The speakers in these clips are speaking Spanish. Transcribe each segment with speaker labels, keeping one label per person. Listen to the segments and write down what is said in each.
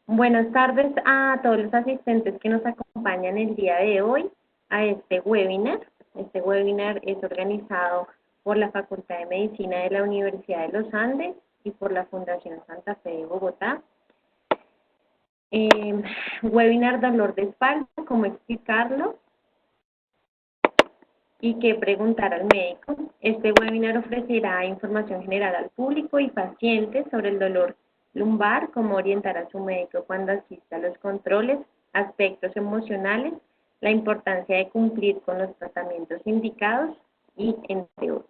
Speaker 1: Buenas tardes a todos los asistentes que nos acompañan el día de hoy a este webinar. Este webinar es organizado por la Facultad de Medicina de la Universidad de los Andes y por la Fundación Santa Fe de Bogotá. Webinar dolor de espalda, cómo explicarlo y qué preguntar al médico. Este webinar ofrecerá información general al público y pacientes sobre el dolor lumbar, cómo orientar a su médico cuando asista a los controles, aspectos emocionales, la importancia de cumplir con los tratamientos indicados y entre otros.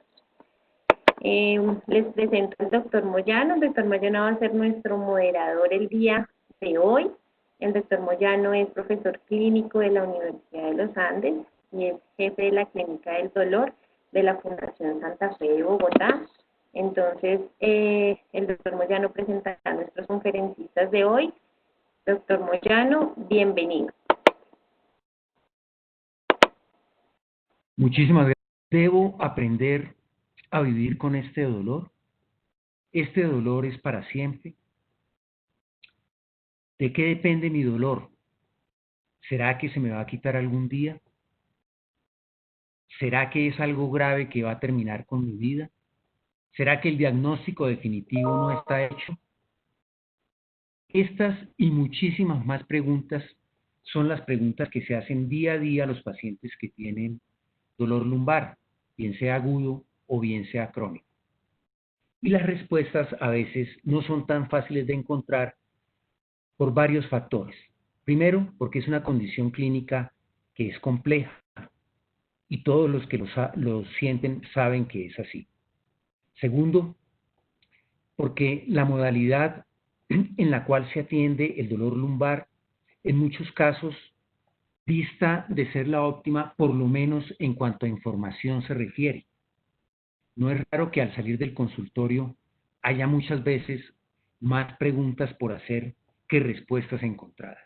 Speaker 1: Les presento al doctor Moyano. El doctor Moyano va a ser nuestro moderador el día de hoy. El doctor Moyano es profesor clínico de la Universidad de los Andes y es jefe de la Clínica del Dolor de la Fundación Santa Fe de Bogotá. Entonces, el doctor Moyano presentará a nuestros conferencistas de hoy. Doctor Moyano, bienvenido.
Speaker 2: Muchísimas gracias. ¿Debo aprender a vivir con este dolor? ¿Este dolor es para siempre? ¿De qué depende mi dolor? ¿Será que se me va a quitar algún día? ¿Será que es algo grave que va a terminar con mi vida? ¿Será que el diagnóstico definitivo no está hecho? Estas y muchísimas más preguntas son las preguntas que se hacen día a día a los pacientes que tienen dolor lumbar, bien sea agudo o bien sea crónico. Y las respuestas a veces no son tan fáciles de encontrar por varios factores. Primero, porque es una condición clínica que es compleja y todos los que lo sienten saben que es así. Segundo, porque la modalidad en la cual se atiende el dolor lumbar en muchos casos dista de ser la óptima, por lo menos en cuanto a información se refiere. No es raro que al salir del consultorio haya muchas veces más preguntas por hacer que respuestas encontradas.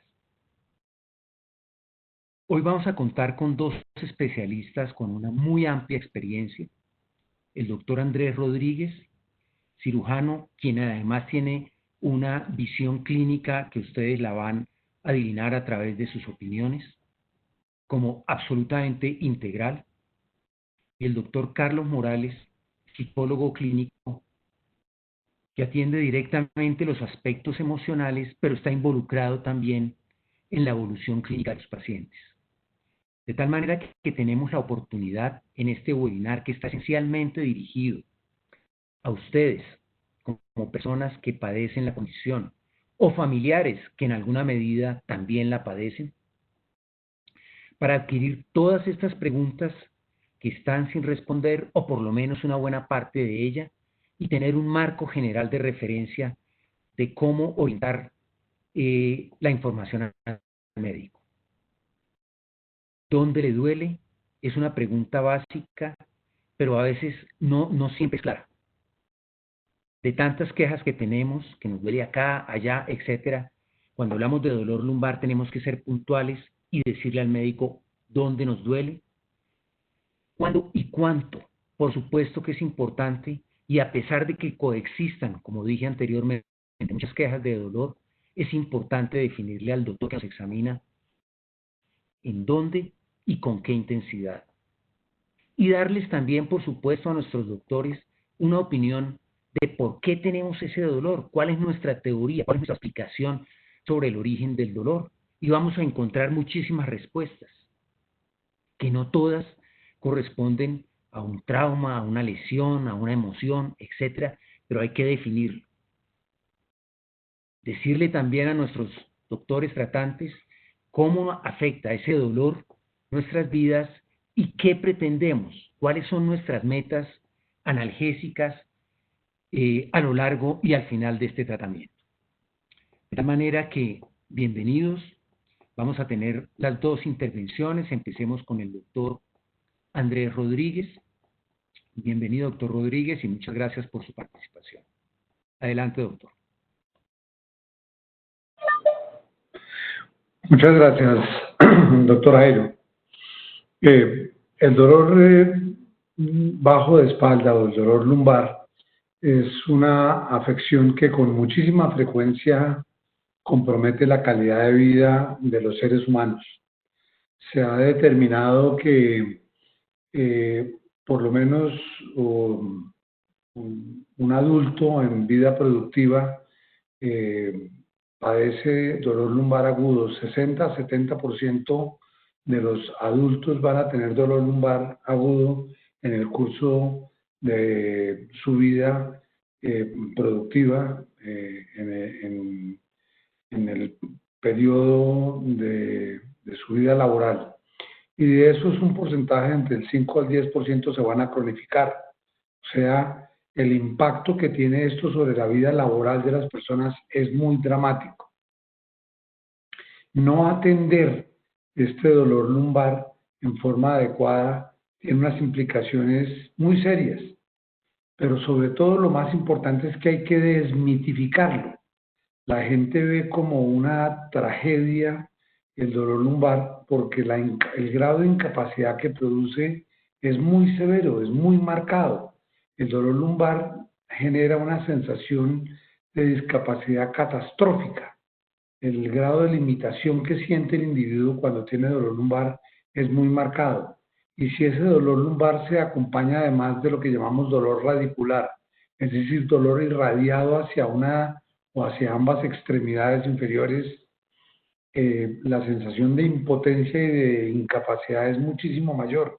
Speaker 2: Hoy vamos a contar con dos especialistas con una muy amplia experiencia. El doctor Andrés Rodríguez, cirujano, quien además tiene una visión clínica que ustedes la van a adivinar a través de sus opiniones, como absolutamente integral. Y el doctor Carlos Morales, psicólogo clínico, que atiende directamente los aspectos emocionales, pero está involucrado también en la evolución clínica de los pacientes. De tal manera que tenemos la oportunidad en este webinar, que está esencialmente dirigido a ustedes como personas que padecen la condición o familiares que en alguna medida también la padecen, para adquirir todas estas preguntas que están sin responder, o por lo menos una buena parte de ella, y tener un marco general de referencia de cómo orientar la información al médico. ¿Dónde le duele? Es una pregunta básica, pero a veces no siempre es clara. De tantas quejas que tenemos, que nos duele acá, allá, etcétera, cuando hablamos de dolor lumbar tenemos que ser puntuales y decirle al médico dónde nos duele, cuándo y cuánto. Por supuesto que es importante, y a pesar de que coexistan, como dije anteriormente, muchas quejas de dolor, es importante definirle al doctor que nos examina en dónde y con qué intensidad. Y darles también, por supuesto, a nuestros doctores una opinión de por qué tenemos ese dolor, cuál es nuestra teoría, cuál es nuestra explicación sobre el origen del dolor. Y vamos a encontrar muchísimas respuestas, que no todas corresponden a un trauma, a una lesión, a una emoción, etcétera, pero hay que definirlo. Decirle también a nuestros doctores tratantes cómo afecta ese dolor nuestras vidas y qué pretendemos, cuáles son nuestras metas analgésicas a lo largo y al final de este tratamiento. De tal manera que, bienvenidos, vamos a tener las dos intervenciones. Empecemos con el doctor Andrés Rodríguez. Bienvenido, doctor Rodríguez, y muchas gracias por su participación. Adelante, doctor.
Speaker 3: Muchas gracias, doctor Jairo. El dolor bajo de espalda o el dolor lumbar es una afección que con muchísima frecuencia compromete la calidad de vida de los seres humanos. Se ha determinado que por lo menos un adulto en vida productiva padece dolor lumbar agudo. 60-70% de los adultos van a tener dolor lumbar agudo en el curso de su vida productiva, en el periodo de su vida laboral. Y de eso es un porcentaje entre el 5 al 10% se van a cronificar. O sea, el impacto que tiene esto sobre la vida laboral de las personas es muy dramático. No atender este dolor lumbar en forma adecuada tiene unas implicaciones muy serias, pero sobre todo lo más importante es que hay que desmitificarlo. La gente ve como una tragedia el dolor lumbar porque el grado de incapacidad que produce es muy severo, es muy marcado. El dolor lumbar genera una sensación de discapacidad catastrófica. El grado de limitación que siente el individuo cuando tiene dolor lumbar es muy marcado. Y si ese dolor lumbar se acompaña además de lo que llamamos dolor radicular, es decir, dolor irradiado hacia una o hacia ambas extremidades inferiores, la sensación de impotencia y de incapacidad es muchísimo mayor.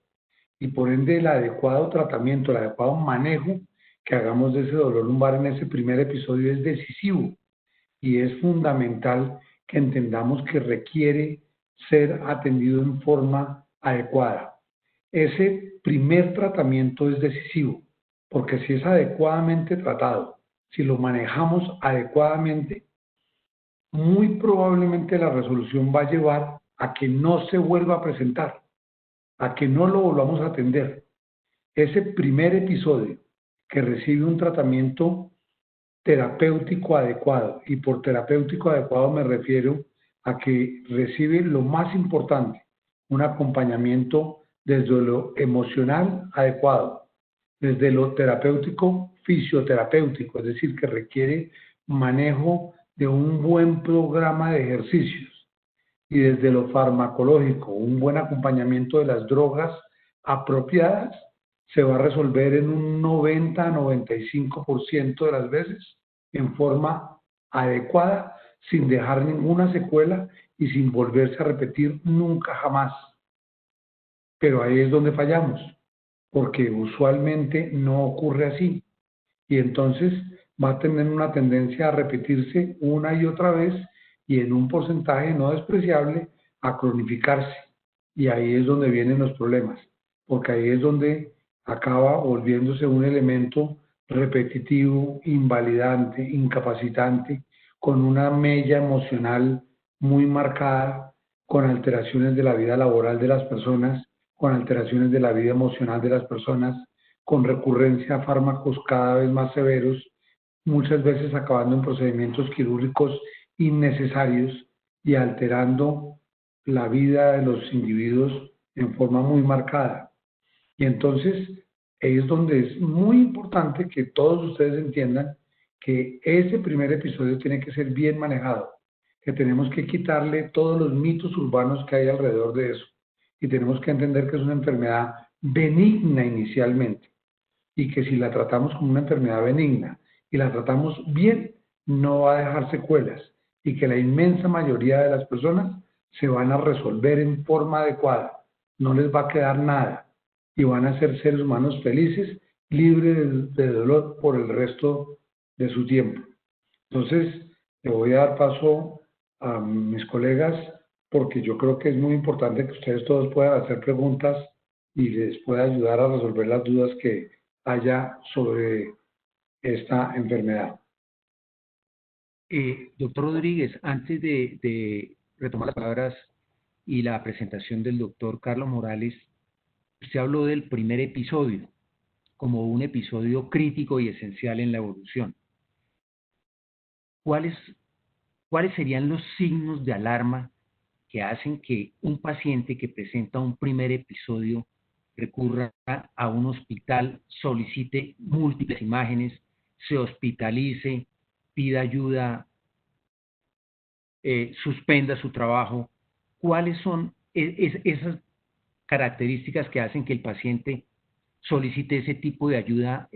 Speaker 3: Y por ende el adecuado tratamiento, el adecuado manejo que hagamos de ese dolor lumbar en ese primer episodio es decisivo. Y es fundamental que entendamos que requiere ser atendido en forma adecuada. Ese primer tratamiento es decisivo, porque si es adecuadamente tratado, si lo manejamos adecuadamente, muy probablemente la resolución va a llevar a que no se vuelva a presentar, a que no lo volvamos a atender. Ese primer episodio que recibe un tratamiento terapéutico adecuado, y por terapéutico adecuado me refiero a que recibe lo más importante, un acompañamiento desde lo emocional adecuado, desde lo terapéutico fisioterapéutico, es decir, que requiere manejo de un buen programa de ejercicios, y desde lo farmacológico, un buen acompañamiento de las drogas apropiadas, se va a resolver en un 90-95% de las veces en forma adecuada, sin dejar ninguna secuela y sin volverse a repetir nunca jamás. Pero ahí es donde fallamos, porque usualmente no ocurre así. Y entonces va a tener una tendencia a repetirse una y otra vez y en un porcentaje no despreciable a cronificarse. Y ahí es donde vienen los problemas, porque ahí es donde acaba volviéndose un elemento repetitivo, invalidante, incapacitante, con una mella emocional muy marcada, con alteraciones de la vida laboral de las personas, con alteraciones de la vida emocional de las personas, con recurrencia a fármacos cada vez más severos, muchas veces acabando en procedimientos quirúrgicos innecesarios y alterando la vida de los individuos en forma muy marcada. Y entonces es donde es muy importante que todos ustedes entiendan que ese primer episodio tiene que ser bien manejado, que tenemos que quitarle todos los mitos urbanos que hay alrededor de eso y tenemos que entender que es una enfermedad benigna inicialmente y que si la tratamos como una enfermedad benigna y la tratamos bien, no va a dejar secuelas y que la inmensa mayoría de las personas se van a resolver en forma adecuada, no les va a quedar nada y van a ser seres humanos felices, libres de dolor por el resto de su tiempo. Entonces, le voy a dar paso a mis colegas porque yo creo que es muy importante que ustedes todos puedan hacer preguntas y les pueda ayudar a resolver las dudas que haya sobre esta enfermedad.
Speaker 2: Doctor Rodríguez, antes de retomar las palabras y la presentación del doctor Carlos Morales, usted habló del primer episodio como un episodio crítico y esencial en la evolución. ¿Cuáles serían los signos de alarma que hacen que un paciente que presenta un primer episodio recurra a un hospital, solicite múltiples imágenes, se hospitalice, pida ayuda suspenda su trabajo. ¿Cuáles son esas características que hacen que el paciente solicite ese tipo de ayuda?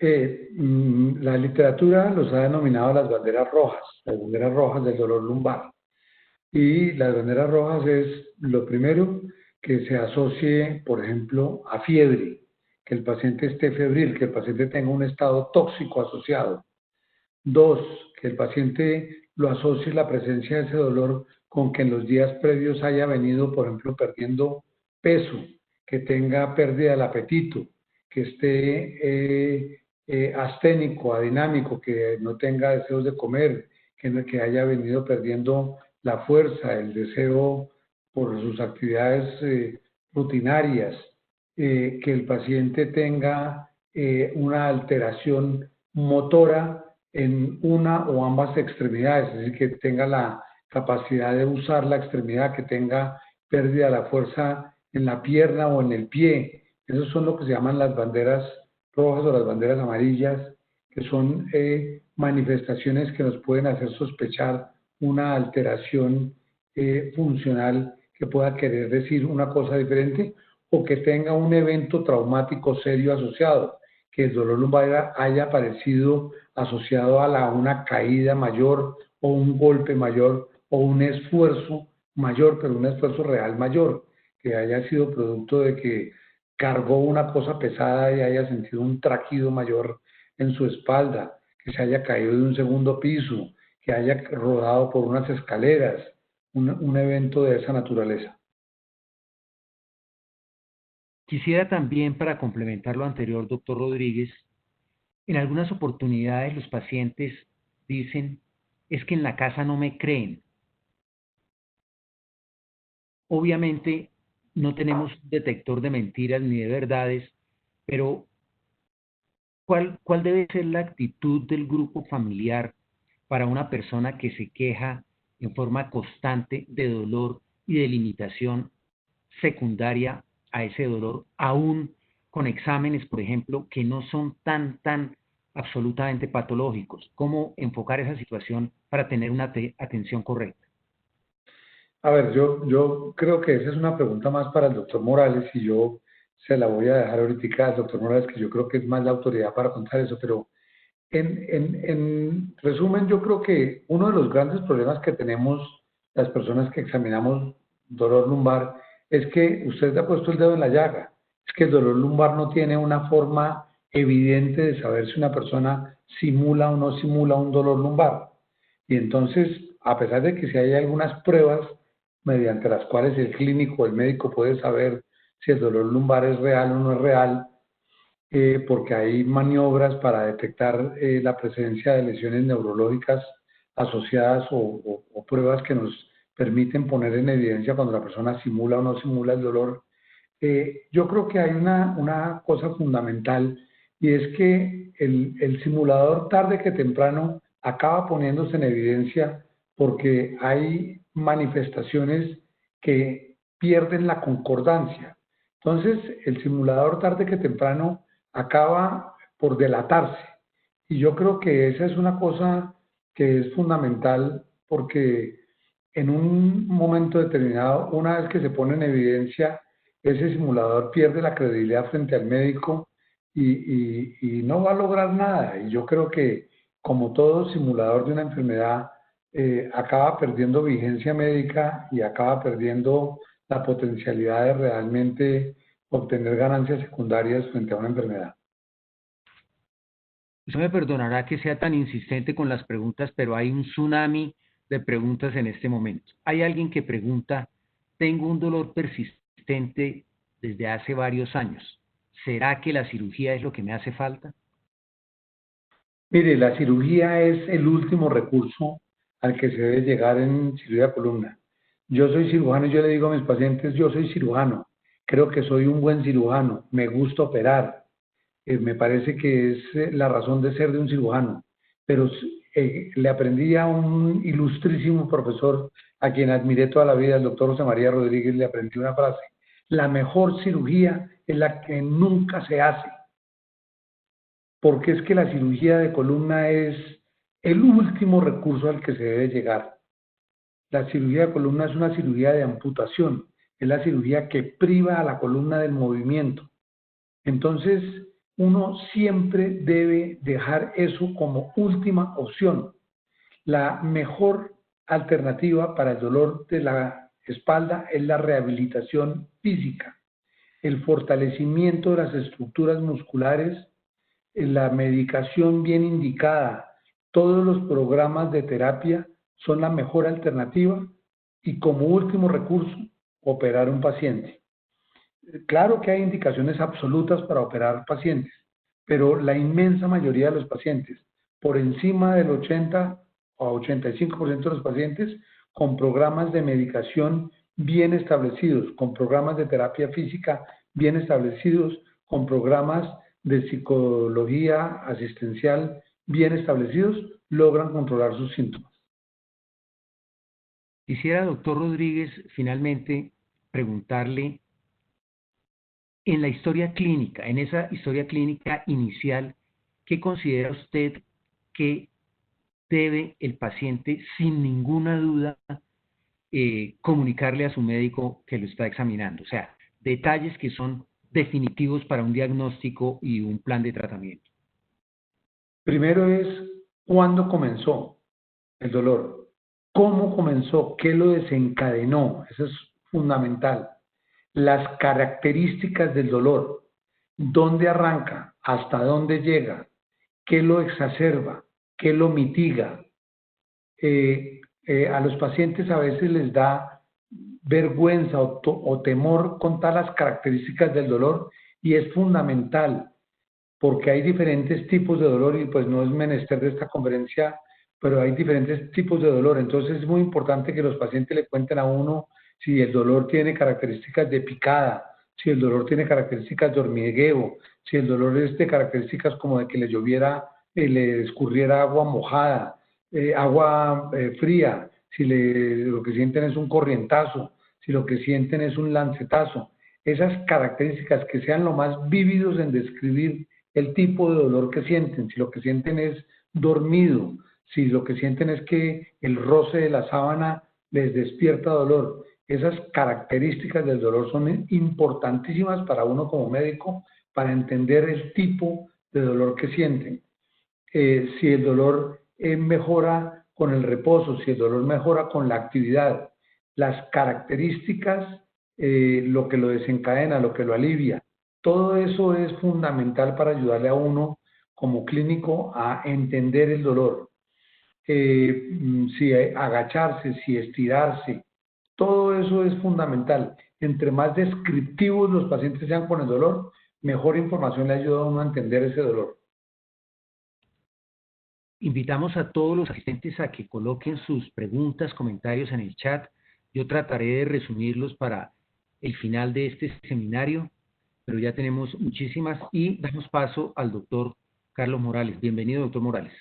Speaker 3: La literatura los ha denominado las banderas rojas del dolor lumbar. Y las banderas rojas es lo primero que se asocie, por ejemplo, a fiebre, que el paciente esté febril, que el paciente tenga un estado tóxico asociado. Dos, que el paciente lo asocie la presencia de ese dolor con que en los días previos haya venido, por ejemplo, perdiendo peso, que tenga pérdida del apetito, que esté asténico, adinámico, que no tenga deseos de comer, que haya venido perdiendo la fuerza, el deseo por sus actividades rutinarias, que el paciente tenga una alteración motora en una o ambas extremidades, es decir, que tenga la capacidad de usar la extremidad, que tenga pérdida de la fuerza en la pierna o en el pie. Esos son lo que se llaman las banderas rojas o las banderas amarillas, que son manifestaciones que nos pueden hacer sospechar una alteración funcional que pueda querer decir una cosa diferente o que tenga un evento traumático serio asociado, que el dolor lumbar haya aparecido asociado a una caída mayor o un golpe mayor o un esfuerzo mayor, pero un esfuerzo real mayor, que haya sido producto de que cargó una cosa pesada y haya sentido un traquido mayor en su espalda, que se haya caído de un segundo piso, que haya rodado por unas escaleras, un evento de esa naturaleza.
Speaker 2: Quisiera también, para complementar lo anterior, doctor Rodríguez, en algunas oportunidades los pacientes dicen, es que en la casa no me creen. Obviamente no tenemos detector de mentiras ni de verdades, pero ¿cuál debe ser la actitud del grupo familiar para una persona que se queja en forma constante de dolor y de limitación secundaria a ese dolor, aún con exámenes, por ejemplo, que no son tan absolutamente patológicos? ¿Cómo enfocar esa situación para tener una atención correcta?
Speaker 3: A ver, yo creo que esa es una pregunta más para el doctor Morales y yo se la voy a dejar ahorita al doctor Morales, que yo creo que es más la autoridad para contar eso, pero en resumen, yo creo que uno de los grandes problemas que tenemos las personas que examinamos dolor lumbar es que usted ha puesto el dedo en la llaga. Es que el dolor lumbar no tiene una forma evidente de saber si una persona simula o no simula un dolor lumbar. Y entonces, a pesar de que si hay algunas pruebas mediante las cuales el clínico o el médico puede saber si el dolor lumbar es real o no es real, porque hay maniobras para detectar la presencia de lesiones neurológicas asociadas o pruebas que nos permiten poner en evidencia cuando la persona simula o no simula el dolor. Yo creo que hay una cosa fundamental y es que el simulador tarde que temprano acaba poniéndose en evidencia porque hay manifestaciones que pierden la concordancia. Entonces, el simulador tarde que temprano acaba por delatarse. Y yo creo que esa es una cosa que es fundamental porque en un momento determinado, una vez que se pone en evidencia, ese simulador pierde la credibilidad frente al médico y no va a lograr nada. Y yo creo que, como todo simulador de una enfermedad, acaba perdiendo vigencia médica y acaba perdiendo la potencialidad de realmente obtener ganancias secundarias frente a una enfermedad.
Speaker 2: Usted me perdonará que sea tan insistente con las preguntas, pero hay un tsunami de preguntas en este momento. Hay alguien que pregunta, tengo un dolor persistente desde hace varios años. ¿Será que la cirugía es lo que me hace falta?
Speaker 3: Mire, la cirugía es el último recurso al que se debe llegar en cirugía de columna. Yo soy cirujano y yo le digo a mis pacientes, yo soy cirujano, creo que soy un buen cirujano, me gusta operar, me parece que es la razón de ser de un cirujano, pero le aprendí a un ilustrísimo profesor a quien admiré toda la vida, el doctor José María Rodríguez, le aprendí una frase: la mejor cirugía es la que nunca se hace. porque es que la cirugía de columna es el último recurso al que se debe llegar. La cirugía de columna es una cirugía de amputación, es la cirugía que priva a la columna del movimiento. Entonces, uno siempre debe dejar eso como última opción. La mejor alternativa para el dolor de la espalda es la rehabilitación física, el fortalecimiento de las estructuras musculares, la medicación bien indicada, todos los programas de terapia son la mejor alternativa y como último recurso, operar un paciente. Claro que hay indicaciones absolutas para operar pacientes, pero la inmensa mayoría de los pacientes, por encima del 80 o 85% de los pacientes, con programas de medicación bien establecidos, con programas de terapia física bien establecidos, con programas de psicología asistencial bien establecidos, logran controlar sus síntomas.
Speaker 2: Quisiera, doctor Rodríguez, finalmente preguntarle, en la historia clínica, en esa historia clínica inicial, ¿qué considera usted que debe el paciente, sin ninguna duda, comunicarle a su médico que lo está examinando? O sea, detalles que son definitivos para un diagnóstico y un plan de tratamiento.
Speaker 3: Primero es cuándo comenzó el dolor, cómo comenzó, qué lo desencadenó, eso es fundamental. Las características del dolor, dónde arranca, hasta dónde llega, qué lo exacerba, qué lo mitiga. A los pacientes a veces les da vergüenza o temor contar las características del dolor y es fundamental porque hay diferentes tipos de dolor y pues no es menester de esta conferencia, pero hay diferentes tipos de dolor. Entonces es muy importante que los pacientes le cuenten a uno si el dolor tiene características de picada, si el dolor tiene características de hormigueo, si el dolor es de características como de que le lloviera, le escurriera agua mojada, agua fría, si lo que sienten es un corrientazo, si lo que sienten es un lancetazo. Esas características que sean lo más vívidos en describir el tipo de dolor que sienten, si lo que sienten es dormido, si lo que sienten es que el roce de la sábana les despierta dolor. Esas características del dolor son importantísimas para uno como médico para entender el tipo de dolor que sienten. Si el dolor mejora con el reposo, si el dolor mejora con la actividad, las características, lo que lo desencadena, lo que lo alivia. Todo eso es fundamental para ayudarle a uno como clínico a entender el dolor. Si agacharse, si estirarse, todo eso es fundamental. Entre más descriptivos los pacientes sean con el dolor, mejor información le ayuda a uno a entender ese dolor.
Speaker 2: Invitamos a todos los asistentes a que coloquen sus preguntas, comentarios en el chat. Yo trataré de resumirlos para el final de este seminario, pero ya tenemos muchísimas y damos paso al doctor Carlos Morales. Bienvenido, doctor Morales.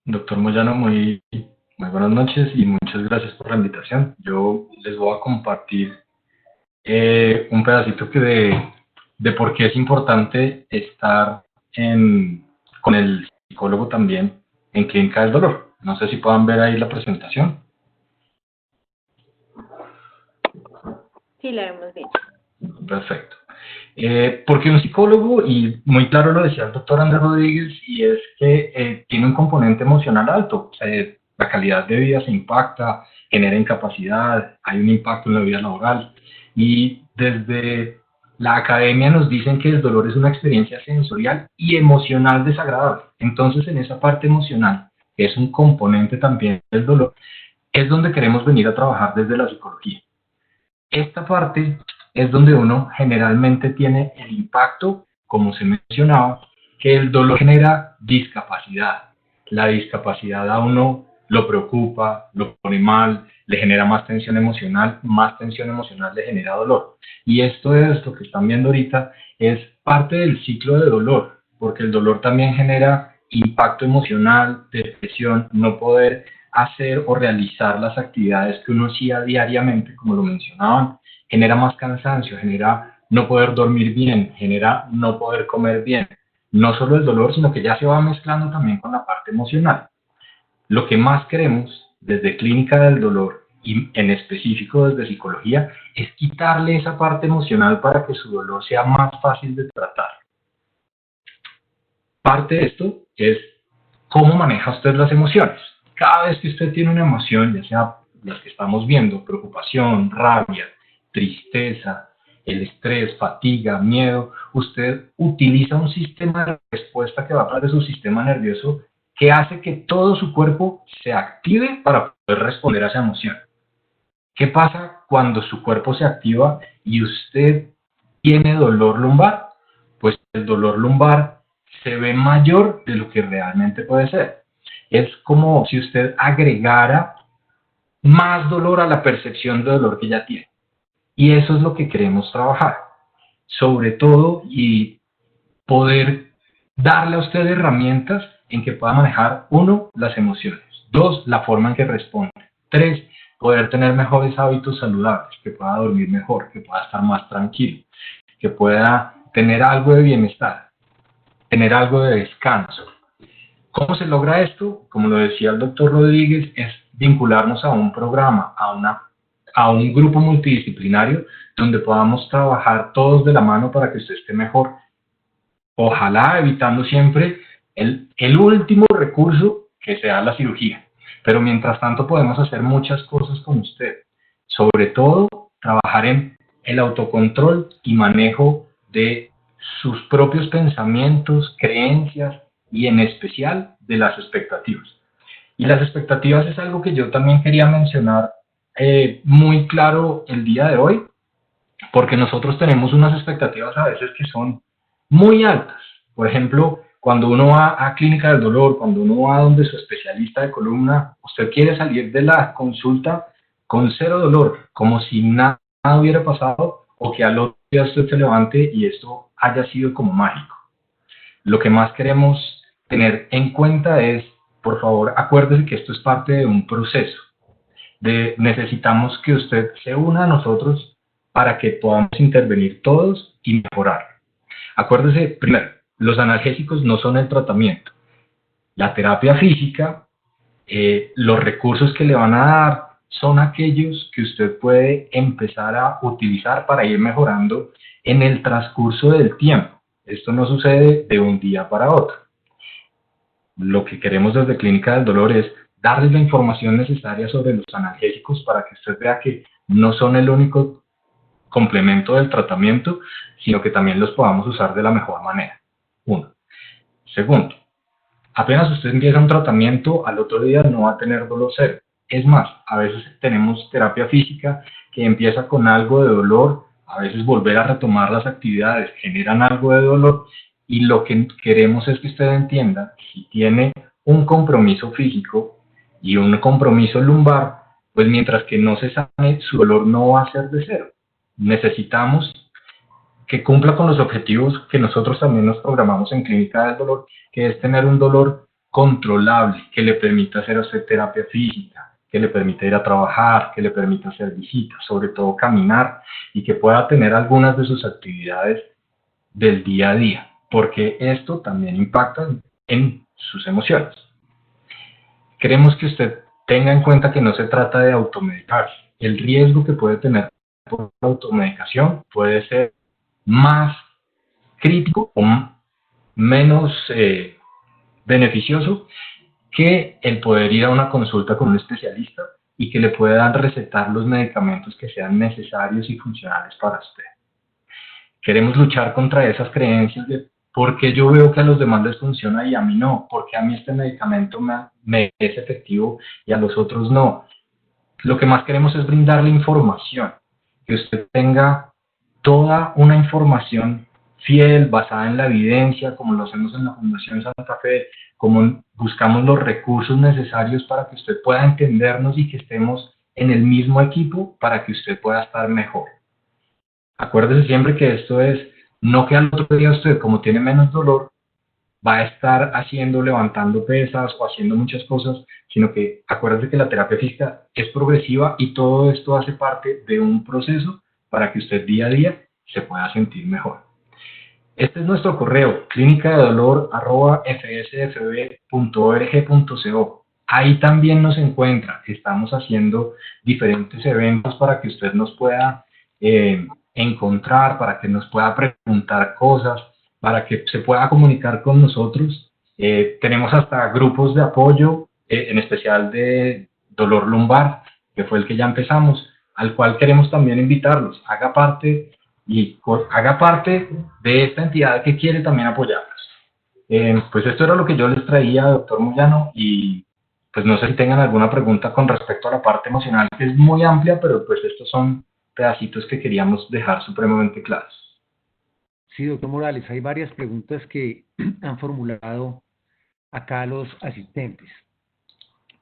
Speaker 4: Doctor Moyano, muy buenas noches y muchas gracias por la invitación. Yo les voy a compartir un pedacito de por qué es importante estar con el psicólogo también en Clínica del Dolor. No sé si puedan ver ahí la presentación.
Speaker 1: Sí, la vemos bien.
Speaker 4: Perfecto. Porque un psicólogo, y muy claro lo decía el doctor Andrés Rodríguez, y es que tiene un componente emocional alto. La calidad de vida se impacta, genera incapacidad, hay un impacto en la vida laboral. Y desde la academia nos dicen que el dolor es una experiencia sensorial y emocional desagradable. Entonces, en esa parte emocional, que es un componente también del dolor, es donde queremos venir a trabajar desde la psicología. Esta parte es donde uno generalmente tiene el impacto, como se mencionaba, que el dolor genera discapacidad. La discapacidad a uno lo preocupa, lo pone mal, le genera más tensión emocional le genera dolor. Y esto que están viendo ahorita es parte del ciclo de dolor, porque el dolor también genera impacto emocional, depresión, no poder hacer o realizar las actividades que uno hacía diariamente, como lo mencionaban, genera más cansancio, genera no poder dormir bien, genera no poder comer bien. No solo el dolor, sino que ya se va mezclando también con la parte emocional. Lo que más queremos desde clínica del dolor y en específico desde psicología es quitarle esa parte emocional para que su dolor sea más fácil de tratar. Parte de esto es cómo maneja usted las emociones. Cada vez que usted tiene una emoción, ya sea las que estamos viendo, preocupación, rabia, tristeza, el estrés, fatiga, miedo, usted utiliza un sistema de respuesta que va a través de su sistema nervioso que hace que todo su cuerpo se active para poder responder a esa emoción. ¿Qué pasa cuando su cuerpo se activa y usted tiene dolor lumbar? Pues el dolor lumbar se ve mayor de lo que realmente puede ser. Es como si usted agregara más dolor a la percepción de dolor que ya tiene. Y eso es lo que queremos trabajar. Sobre todo, y poder darle a usted herramientas en que pueda manejar, 1, las emociones, 2, la forma en que responde, 3, poder tener mejores hábitos saludables, que pueda dormir mejor, que pueda estar más tranquilo, que pueda tener algo de bienestar, tener algo de descanso. ¿Cómo se logra esto? Como lo decía el doctor Rodríguez, es vincularnos a un programa, a un grupo multidisciplinario donde podamos trabajar todos de la mano para que usted esté mejor. Ojalá evitando siempre el último recurso que sea la cirugía. Pero mientras tanto podemos hacer muchas cosas con usted. Sobre todo, trabajar en el autocontrol y manejo de sus propios pensamientos, creencias y en especial de las expectativas. Y las expectativas es algo que yo también quería mencionar muy claro el día de hoy, porque nosotros tenemos unas expectativas a veces que son muy altas. Por ejemplo, cuando uno va a clínica del dolor, cuando uno va donde su especialista de columna, usted quiere salir de la consulta con 0 dolor, como si nada hubiera pasado, o que al otro día usted se levante y esto haya sido como mágico. Lo que más queremos tener en cuenta es, por favor, acuérdese que esto es parte de un proceso. Necesitamos que usted se una a nosotros para que podamos intervenir todos y mejorar. Acuérdese, primero, los analgésicos no son el tratamiento. La terapia física, los recursos que le van a dar son aquellos que usted puede empezar a utilizar para ir mejorando en el transcurso del tiempo. Esto no sucede de un día para otro. Lo que queremos desde Clínica del Dolor es darles la información necesaria sobre los analgésicos para que usted vea que no son el único complemento del tratamiento, sino que también los podamos usar de la mejor manera. 1. Segundo, apenas usted empieza un tratamiento, al otro día no va a tener dolor cero. Es más, a veces tenemos terapia física que empieza con algo de dolor, a veces volver a retomar las actividades generan algo de dolor, y lo que queremos es que usted entienda, si tiene un compromiso físico y un compromiso lumbar, pues mientras que no se sane, su dolor no va a ser de cero. Necesitamos que cumpla con los objetivos que nosotros también nos programamos en Clínica del Dolor, que es tener un dolor controlable, que le permita hacer a usted terapia física, que le permita ir a trabajar, que le permita hacer visitas, sobre todo caminar, y que pueda tener algunas de sus actividades del día a día, porque esto también impacta en sus emociones. Queremos que usted tenga en cuenta que no se trata de automedicarse. El riesgo que puede tener por automedicación puede ser más crítico o menos beneficioso que el poder ir a una consulta con un especialista y que le puedan recetar los medicamentos que sean necesarios y funcionales para usted. Queremos luchar contra esas creencias de por qué yo veo que a los demás les funciona y a mí no, porque a mí este medicamento me es efectivo y a los otros no. Lo que más queremos es brindarle información, que usted tenga toda una información fiel, basada en la evidencia, como lo hacemos en la Fundación Santa Fe, como buscamos los recursos necesarios para que usted pueda entendernos y que estemos en el mismo equipo para que usted pueda estar mejor. Acuérdese siempre que esto es, no que al otro día usted, como tiene menos dolor, va a estar levantando pesas o haciendo muchas cosas, sino que acuérdese que la terapia física es progresiva y todo esto hace parte de un proceso para que usted día a día se pueda sentir mejor. Este es nuestro correo, clinicadedolor@fsfb.org.co. Ahí también nos encuentra. Estamos haciendo diferentes eventos para que usted nos pueda encontrar, para que nos pueda preguntar cosas, para que se pueda comunicar con nosotros. Tenemos hasta grupos de apoyo, en especial de dolor lumbar, que fue el que ya empezamos, al cual queremos también invitarlos. Haga parte de esta entidad que quiere también apoyarnos. Pues esto era lo que yo les traía, doctor Moyano, y pues no sé si tengan alguna pregunta con respecto a la parte emocional, que es muy amplia, pero pues estos son pedacitos que queríamos dejar supremamente claros.
Speaker 2: Sí, doctor Morales, hay varias preguntas que han formulado acá los asistentes.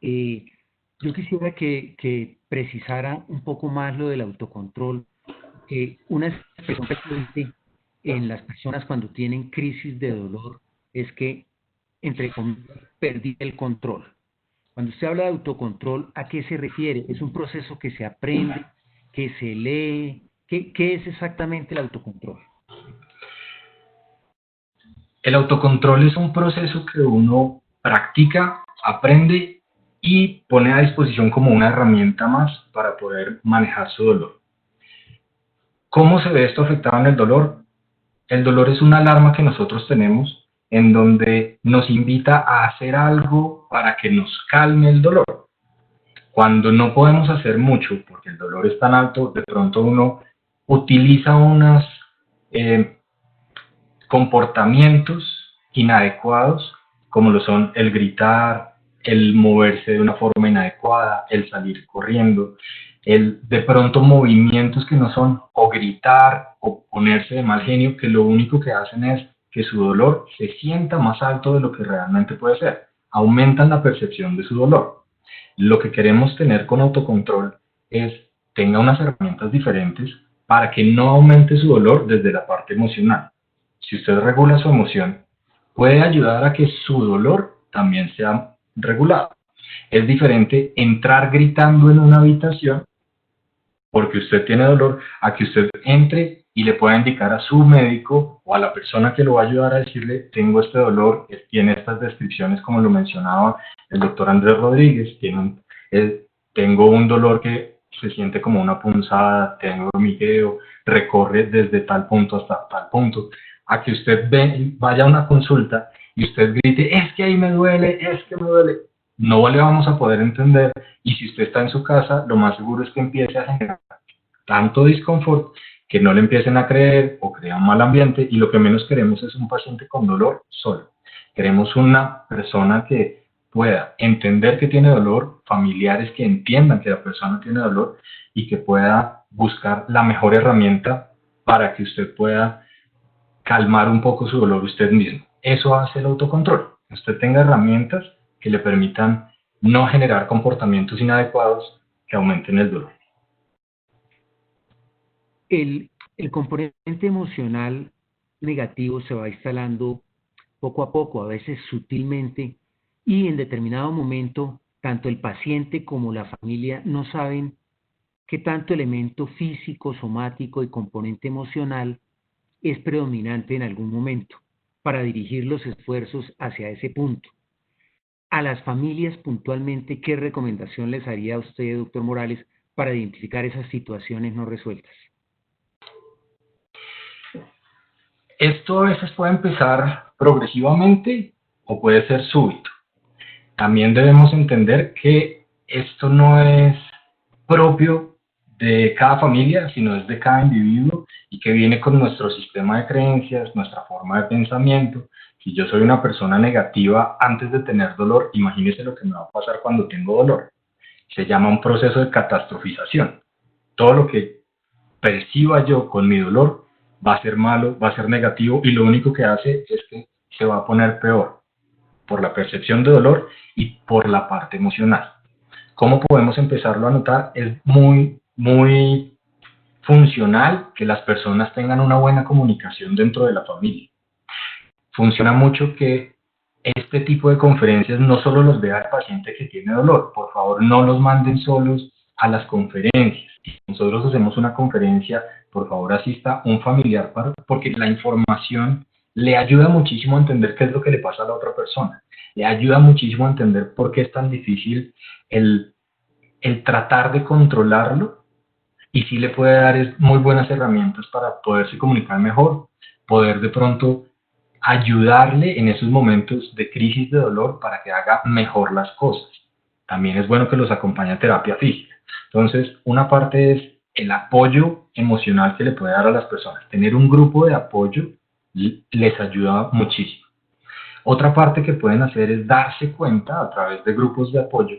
Speaker 2: Yo quisiera que precisara un poco más lo del autocontrol. Una expresión frecuente en las personas cuando tienen crisis de dolor es que, entre comillas, perdí el control. Cuando usted habla de autocontrol, ¿a qué se refiere? ¿Es un proceso que se aprende, que se lee? ¿Qué es exactamente el autocontrol?
Speaker 4: El autocontrol es un proceso que uno practica, aprende y pone a disposición como una herramienta más para poder manejar su dolor. ¿Cómo se ve esto afectado en el dolor? El dolor es una alarma que nosotros tenemos en donde nos invita a hacer algo para que nos calme el dolor. Cuando no podemos hacer mucho porque el dolor es tan alto, de pronto uno utiliza unos comportamientos inadecuados, como lo son el gritar, el moverse de una forma inadecuada, el salir corriendo, de pronto movimientos que no son o gritar o ponerse de mal genio, que lo único que hacen es que su dolor se sienta más alto de lo que realmente puede ser. Aumentan la percepción de su dolor. Lo que queremos tener con autocontrol es tenga unas herramientas diferentes para que no aumente su dolor desde la parte emocional. Si usted regula su emoción, puede ayudar a que su dolor también sea regulado. Es diferente entrar gritando en una habitación porque usted tiene dolor, a que usted entre y le pueda indicar a su médico o a la persona que lo va a ayudar a decirle, tengo este dolor, tiene estas descripciones como lo mencionaba el doctor Andrés Rodríguez, tengo un dolor que se siente como una punzada, tengo hormigueo, recorre desde tal punto hasta tal punto, a que usted vaya a una consulta y usted grite, es que ahí me duele, es que me duele. No le vamos a poder entender, y si usted está en su casa, lo más seguro es que empiece a generar tanto disconfort que no le empiecen a creer o crea un mal ambiente, y lo que menos queremos es un paciente con dolor solo. Queremos una persona que pueda entender que tiene dolor, familiares que entiendan que la persona tiene dolor y que pueda buscar la mejor herramienta para que usted pueda calmar un poco su dolor usted mismo. Eso hace el autocontrol. Que usted tenga herramientas que le permitan no generar comportamientos inadecuados que aumenten el dolor.
Speaker 2: El componente emocional negativo se va instalando poco a poco, a veces sutilmente, y en determinado momento, tanto el paciente como la familia no saben qué tanto elemento físico, somático y componente emocional es predominante en algún momento para dirigir los esfuerzos hacia ese punto. A las familias puntualmente, ¿qué recomendación les haría a usted, doctor Morales, para identificar esas situaciones no resueltas?
Speaker 4: Esto a veces puede empezar progresivamente o puede ser súbito. También debemos entender que esto no es propio de cada familia, sino es de cada individuo y que viene con nuestro sistema de creencias, nuestra forma de pensamiento. Si yo soy una persona negativa antes de tener dolor, imagínese lo que me va a pasar cuando tengo dolor. Se llama un proceso de catastrofización. Todo lo que perciba yo con mi dolor va a ser malo, va a ser negativo, y lo único que hace es que se va a poner peor por la percepción de dolor y por la parte emocional. ¿Cómo podemos empezarlo a notar? Es muy funcional que las personas tengan una buena comunicación dentro de la familia. Funciona mucho que este tipo de conferencias no solo los vea el paciente que tiene dolor. Por favor, no los manden solos a las conferencias. Si nosotros hacemos una conferencia, por favor asista un familiar, porque la información le ayuda muchísimo a entender qué es lo que le pasa a la otra persona. Le ayuda muchísimo a entender por qué es tan difícil el tratar de controlarlo, y sí le puede dar muy buenas herramientas para poderse comunicar mejor, poder de pronto ayudarle en esos momentos de crisis de dolor para que haga mejor las cosas. También es bueno que los acompañe a terapia física. Entonces, una parte es el apoyo emocional que le puede dar a las personas. Tener un grupo de apoyo les ayuda muchísimo. Otra parte que pueden hacer es darse cuenta a través de grupos de apoyo,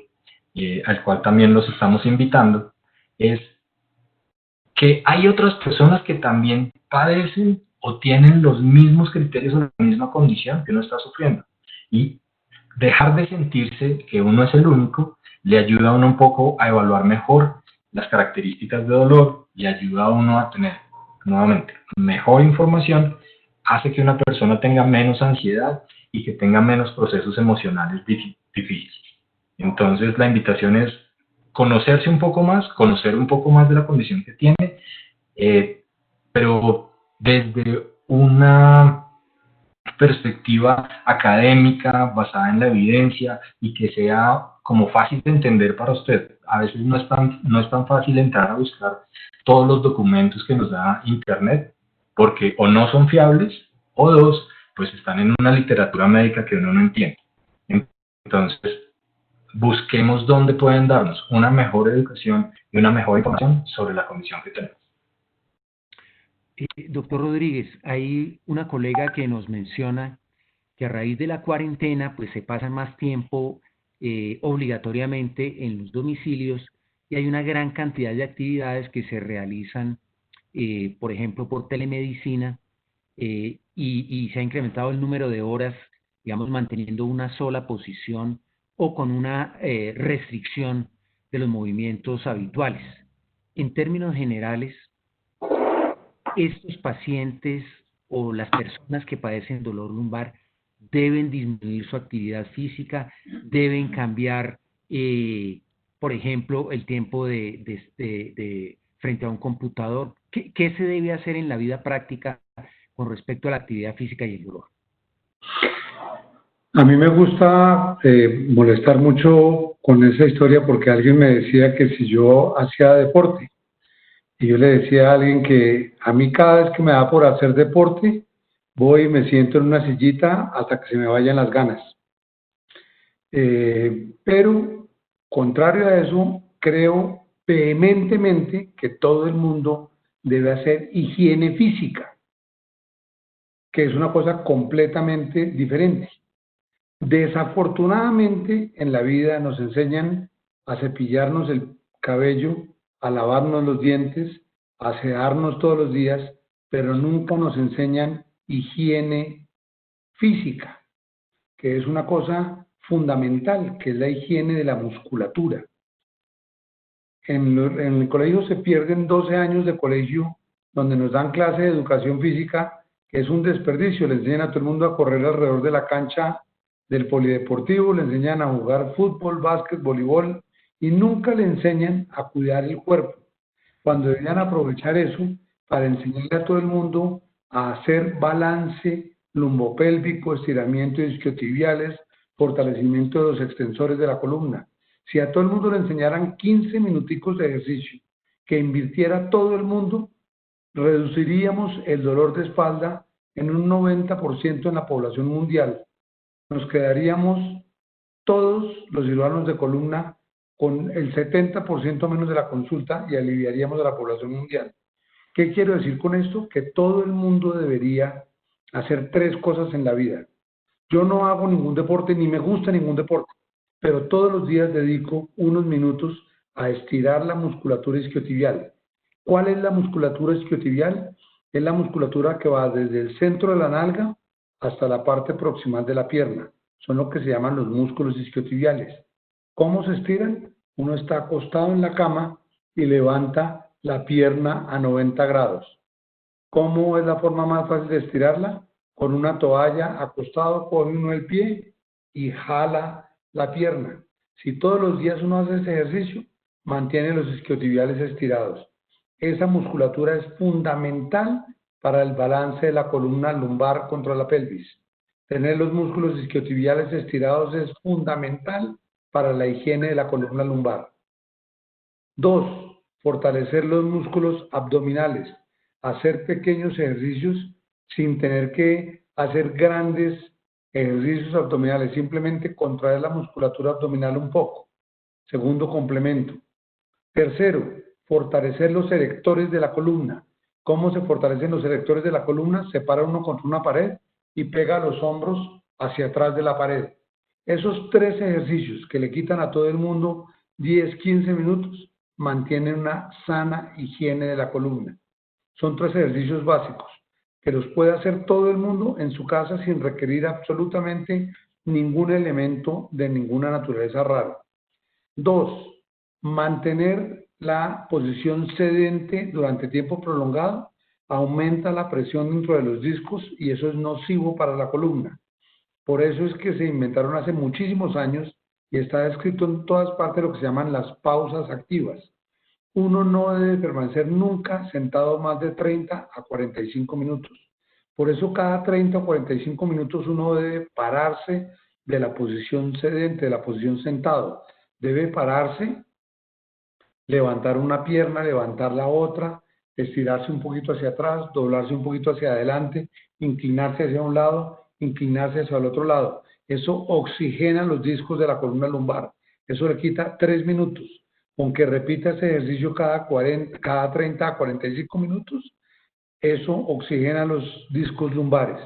Speaker 4: al cual también los estamos invitando, es que hay otras personas que también padecen o tienen los mismos criterios o la misma condición que uno está sufriendo. Y dejar de sentirse que uno es el único le ayuda a uno un poco a evaluar mejor las características de dolor y ayuda a uno a tener, nuevamente, mejor información, hace que una persona tenga menos ansiedad y que tenga menos procesos emocionales difíciles. Entonces, la invitación es conocerse un poco más, conocer un poco más de la condición que tiene, pero desde una perspectiva académica, basada en la evidencia y que sea como fácil de entender para usted. A veces no es tan fácil entrar a buscar todos los documentos que nos da Internet, porque o no son fiables, o dos, pues están en una literatura médica que uno no entiende. Entonces, busquemos dónde pueden darnos una mejor educación y una mejor información sobre la condición que tenemos.
Speaker 2: Doctor Rodríguez, hay una colega que nos menciona que a raíz de la cuarentena pues se pasa más tiempo obligatoriamente en los domicilios y hay una gran cantidad de actividades que se realizan, por ejemplo, por telemedicina, y se ha incrementado el número de horas, digamos, manteniendo una sola posición o con una restricción de los movimientos habituales. En términos generales, estos pacientes o las personas que padecen dolor lumbar deben disminuir su actividad física, deben cambiar, por ejemplo, el tiempo frente a un computador. ¿Qué se debe hacer en la vida práctica con respecto a la actividad física y el dolor?
Speaker 3: A mí me gusta molestar mucho con esa historia porque alguien me decía que si yo hacía deporte, y yo le decía a alguien que a mí cada vez que me da por hacer deporte, voy y me siento en una sillita hasta que se me vayan las ganas. Pero, contrario a eso, creo vehementemente que todo el mundo debe hacer higiene física, que es una cosa completamente diferente. Desafortunadamente, en la vida nos enseñan a cepillarnos el cabello, a lavarnos los dientes, a asearnos todos los días, pero nunca nos enseñan higiene física, que es una cosa fundamental, que es la higiene de la musculatura. En el colegio se pierden 12 años de colegio donde nos dan clase de educación física, que es un desperdicio. Le enseñan a todo el mundo a correr alrededor de la cancha del polideportivo, le enseñan a jugar fútbol, básquet, voleibol, y nunca le enseñan a cuidar el cuerpo, cuando deberían aprovechar eso para enseñarle a todo el mundo a hacer balance lumbopélvico, estiramiento de isquiotibiales, fortalecimiento de los extensores de la columna. Si a todo el mundo le enseñaran 15 minuticos de ejercicio, que invirtiera todo el mundo, reduciríamos el dolor de espalda en un 90% en la población mundial. Nos quedaríamos todos los cirujanos de columna con el 70% menos de la consulta y aliviaríamos a la población mundial. ¿Qué quiero decir con esto? Que todo el mundo debería hacer 3 cosas en la vida. Yo no hago ningún deporte, ni me gusta ningún deporte, pero todos los días dedico unos minutos a estirar la musculatura isquiotibial. ¿Cuál es la musculatura isquiotibial? Es la musculatura que va desde el centro de la nalga hasta la parte proximal de la pierna. Son lo que se llaman los músculos isquiotibiales. ¿Cómo se estiran? Uno está acostado en la cama y levanta la pierna a 90 grados. ¿Cómo es la forma más fácil de estirarla? Con una toalla acostado, pone uno el pie y jala la pierna. Si todos los días uno hace ese ejercicio, mantiene los isquiotibiales estirados. Esa musculatura es fundamental para el balance de la columna lumbar contra la pelvis. Tener los músculos isquiotibiales estirados es fundamental para la higiene de la columna lumbar. 2. Fortalecer los músculos abdominales. Hacer pequeños ejercicios sin tener que hacer grandes ejercicios abdominales. Simplemente contraer la musculatura abdominal un poco. Segundo complemento. Tercero, fortalecer los erectores de la columna. ¿Cómo se fortalecen los erectores de la columna? Se para uno contra una pared y pega los hombros hacia atrás de la pared. Esos 3 ejercicios que le quitan a todo el mundo 10, 15 minutos, mantienen una sana higiene de la columna. Son 3 ejercicios básicos que los puede hacer todo el mundo en su casa sin requerir absolutamente ningún elemento de ninguna naturaleza rara. 2. Mantener la posición sedente durante tiempo prolongado aumenta la presión dentro de los discos y eso es nocivo para la columna. Por eso es que se inventaron hace muchísimos años y está descrito en todas partes lo que se llaman las pausas activas. Uno no debe permanecer nunca sentado más de 30 a 45 minutos. Por eso cada 30 o 45 minutos uno debe pararse de la posición sedente, de la posición sentado. Debe pararse, levantar una pierna, levantar la otra, estirarse un poquito hacia atrás, doblarse un poquito hacia adelante, inclinarse hacia un lado, inclinarse hacia el otro lado. Eso oxigena los discos de la columna lumbar. Eso le quita 3 minutos. Aunque repita ese ejercicio cada 30 a 45 minutos, eso oxigena los discos lumbares.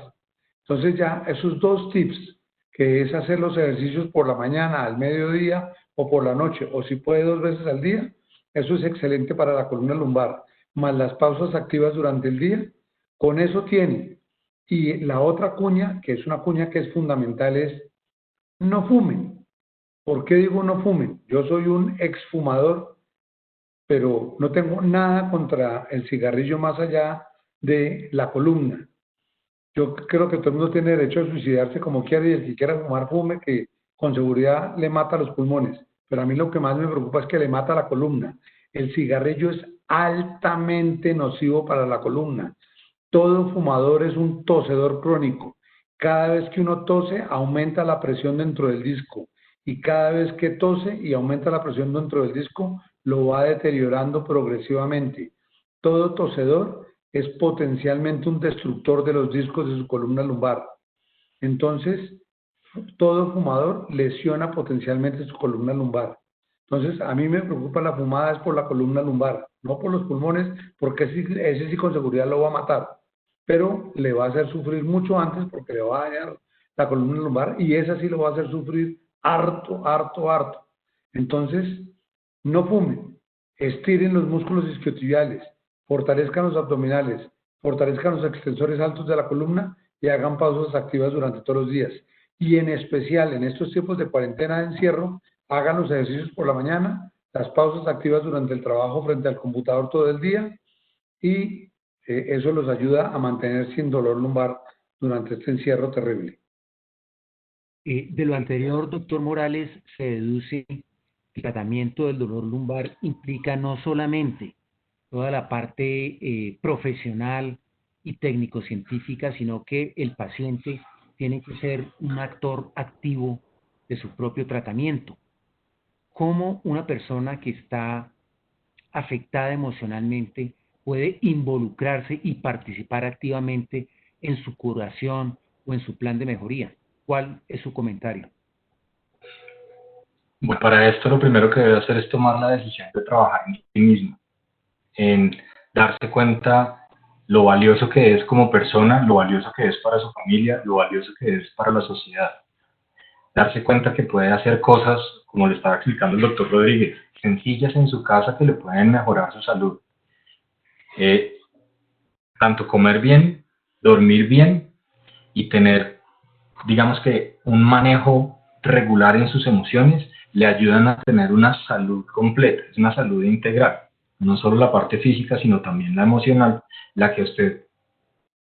Speaker 3: Entonces ya esos 2 tips, que es hacer los ejercicios por la mañana, al mediodía o por la noche, o si puede 2 veces al día, eso es excelente para la columna lumbar, más las pausas activas durante el día, con eso tiene. Y la otra cuña, que es una cuña que es fundamental, es no fumen. ¿Por qué digo no fumen? Yo soy un exfumador, pero no tengo nada contra el cigarrillo más allá de la columna. Yo creo que todo el mundo tiene derecho a suicidarse como quiera y el que quiera fumar, fume, que con seguridad le mata los pulmones. Pero a mí lo que más me preocupa es que le mata la columna. El cigarrillo es altamente nocivo para la columna. Todo fumador es un tosedor crónico. Cada vez que uno tose, aumenta la presión dentro del disco. Y cada vez que tose y aumenta la presión dentro del disco, lo va deteriorando progresivamente. Todo tosedor es potencialmente un destructor de los discos de su columna lumbar. Entonces, todo fumador lesiona potencialmente su columna lumbar. Entonces, a mí me preocupa la fumada es por la columna lumbar, no por los pulmones, porque ese sí con seguridad lo va a matar, pero le va a hacer sufrir mucho antes porque le va a dañar la columna lumbar y esa sí lo va a hacer sufrir harto, harto, harto. Entonces, no fumen, estiren los músculos isquiotibiales, fortalezcan los abdominales, fortalezcan los extensores altos de la columna y hagan pausas activas durante todos los días. Y en especial en estos tiempos de cuarentena de encierro, hagan los ejercicios por la mañana, las pausas activas durante el trabajo frente al computador todo el día y eso los ayuda a mantener sin dolor lumbar durante este encierro terrible.
Speaker 2: De lo anterior, doctor Morales, se deduce que el tratamiento del dolor lumbar implica no solamente toda la parte profesional y técnico-científica, sino que el paciente tiene que ser un actor activo de su propio tratamiento. ¿Cómo una persona que está afectada emocionalmente puede involucrarse y participar activamente en su curación o en su plan de mejoría? ¿Cuál es su comentario?
Speaker 4: Bueno, para esto lo primero que debe hacer es tomar la decisión de trabajar en sí mismo, en darse cuenta lo valioso que es como persona, lo valioso que es para su familia, lo valioso que es para la sociedad. Darse cuenta que puede hacer cosas, como le estaba explicando el doctor Rodríguez, sencillas en su casa que le pueden mejorar su salud. Tanto comer bien, dormir bien y tener, digamos que, un manejo regular en sus emociones le ayudan a tener una salud completa, es una salud integral. No solo la parte física, sino también la emocional, la que a usted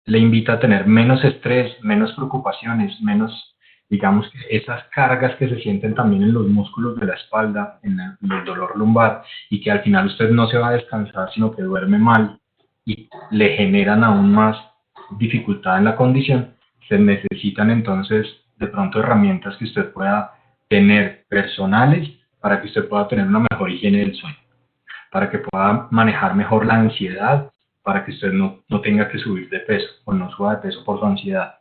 Speaker 4: le invita a tener menos estrés, menos preocupaciones, menos digamos que esas cargas que se sienten también en los músculos de la espalda, en el dolor lumbar, y que al final usted no se va a descansar, sino que duerme mal y le generan aún más dificultad en la condición, se necesitan entonces de pronto herramientas que usted pueda tener personales para que usted pueda tener una mejor higiene del sueño, para que pueda manejar mejor la ansiedad, para que usted no tenga que subir de peso o no suba de peso por su ansiedad,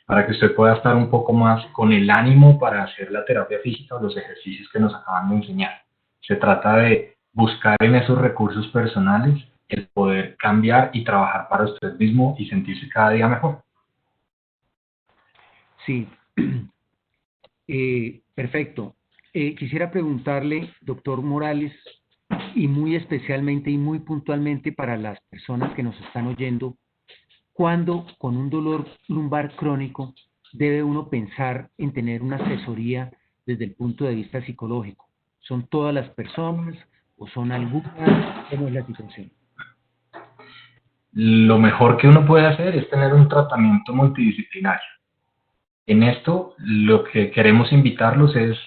Speaker 4: para que usted pueda estar un poco más con el ánimo para hacer la terapia física o los ejercicios que nos acaban de enseñar. Se trata de buscar en esos recursos personales el poder cambiar y trabajar para usted mismo y sentirse cada día mejor.
Speaker 2: Sí, perfecto. Quisiera preguntarle, doctor Morales, y muy especialmente y muy puntualmente para las personas que nos están oyendo, ¿cuándo con un dolor lumbar crónico debe uno pensar en tener una asesoría desde el punto de vista psicológico? ¿Son todas las personas o son algunas? ¿Cómo es la situación?
Speaker 4: Lo mejor que uno puede hacer es tener un tratamiento multidisciplinario. En esto, lo que queremos invitarlos es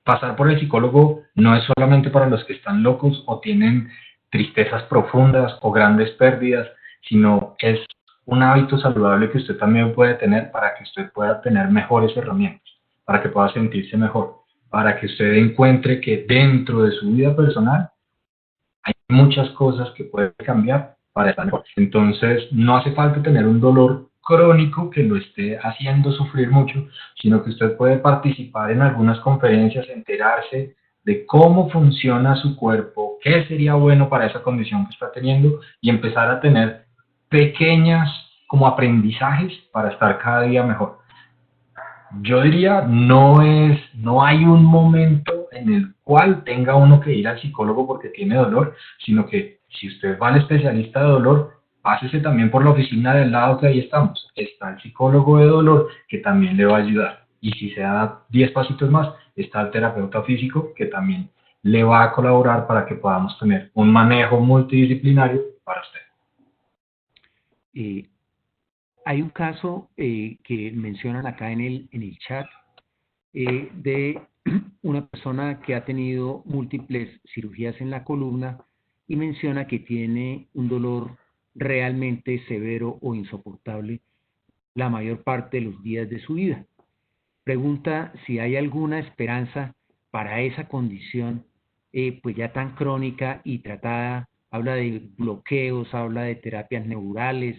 Speaker 4: pasar por el psicólogo no es solamente para los que están locos o tienen tristezas profundas o grandes pérdidas, sino es un hábito saludable que usted también puede tener para que usted pueda tener mejores herramientas, para que pueda sentirse mejor, para que usted encuentre que dentro de su vida personal hay muchas cosas que puede cambiar para estar mejor. Entonces, no hace falta tener un dolor crónico que lo esté haciendo sufrir mucho, sino que usted puede participar en algunas conferencias, enterarse de cómo funciona su cuerpo, qué sería bueno para esa condición que está teniendo y empezar a tener pequeñas como aprendizajes para estar cada día mejor. Yo diría, no hay un momento en el cual tenga uno que ir al psicólogo porque tiene dolor, sino que si usted va al especialista de dolor, pásese también por la oficina del lado que ahí estamos. Está el psicólogo de dolor que también le va a ayudar. Y si se da 10 pasitos más, está el terapeuta físico que también le va a colaborar para que podamos tener un manejo multidisciplinario para usted.
Speaker 2: Hay un caso que mencionan acá en el chat de una persona que ha tenido múltiples cirugías en la columna y menciona que tiene un dolor realmente severo o insoportable la mayor parte de los días de su vida. Pregunta si hay alguna esperanza para esa condición, pues ya tan crónica y tratada. Habla de bloqueos, habla de terapias neurales,